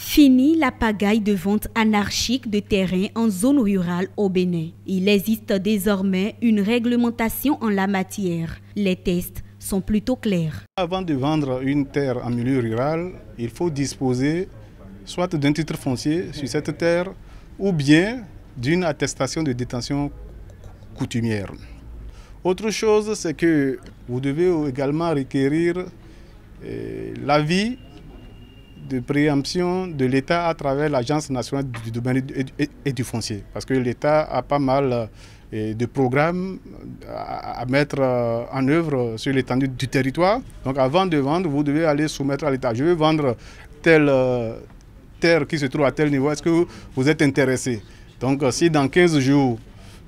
Fini la pagaille de vente anarchique de terrains en zone rurale au Bénin. Il existe désormais une réglementation en la matière. Les tests sont plutôt clairs. Avant de vendre une terre en milieu rural, il faut disposer soit d'un titre foncier sur cette terre ou bien d'une attestation de détention coutumière. Autre chose, c'est que vous devez également requérir l'avis de préemption de l'État à travers l'Agence nationale du domaine et du foncier. Parce que l'État a pas mal de programmes à mettre en œuvre sur l'étendue du territoire. Donc avant de vendre, vous devez aller soumettre à l'État. Je veux vendre telle terre qui se trouve à tel niveau. Est-ce que vous êtes intéressé? Donc si dans 15 jours,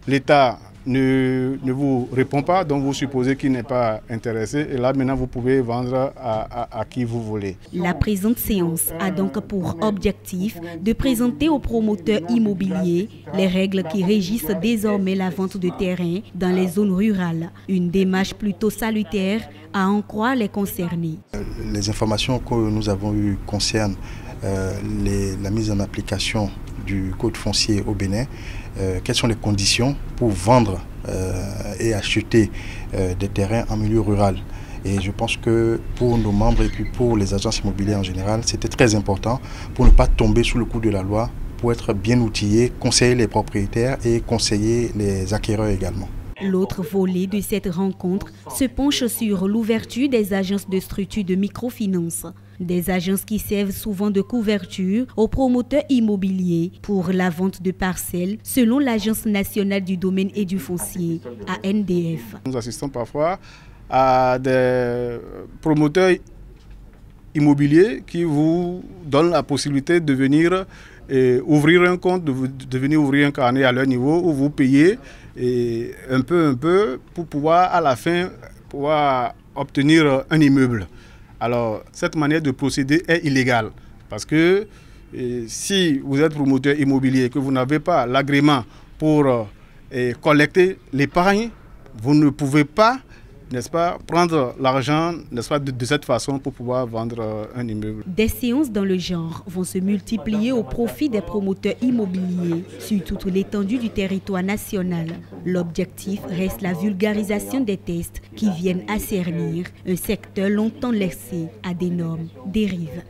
l'État ne vous répond pas, donc vous supposez qu'il n'est pas intéressé. Et là, maintenant, vous pouvez vendre à qui vous voulez. La présente séance a donc pour objectif de présenter aux promoteurs immobiliers les règles qui régissent désormais la vente de terrains dans les zones rurales. Une démarche plutôt salutaire à en croire les concernés. Les informations que nous avons eues concernent la mise en application du code foncier au Bénin. Quelles sont les conditions pour vendre et acheter des terrains en milieu rural. Et je pense que pour nos membres et puis pour les agences immobilières en général, c'était très important pour ne pas tomber sous le coup de la loi, pour être bien outillés, conseiller les propriétaires et conseiller les acquéreurs également. L'autre volet de cette rencontre se penche sur l'ouverture des agences de structure de microfinance. Des agences qui servent souvent de couverture aux promoteurs immobiliers pour la vente de parcelles selon l'Agence nationale du domaine et du foncier, ANDF. Nous assistons parfois à des promoteurs immobiliers qui vous donnent la possibilité de venir ouvrir un compte, de venir ouvrir un carnet à leur niveau où vous payez un peu pour pouvoir à la fin pouvoir obtenir un immeuble. Alors cette manière de procéder est illégale parce que si vous êtes promoteur immobilier et que vous n'avez pas l'agrément pour collecter l'épargne, vous ne pouvez pas, n'est-ce pas, prendre l'argent, n'est-ce pas, de cette façon pour pouvoir vendre un immeuble. Des séances dans le genre vont se multiplier au profit des promoteurs immobiliers sur toute l'étendue du territoire national. L'objectif reste la vulgarisation des tests qui viennent assainir un secteur longtemps laissé à d'énormes dérives.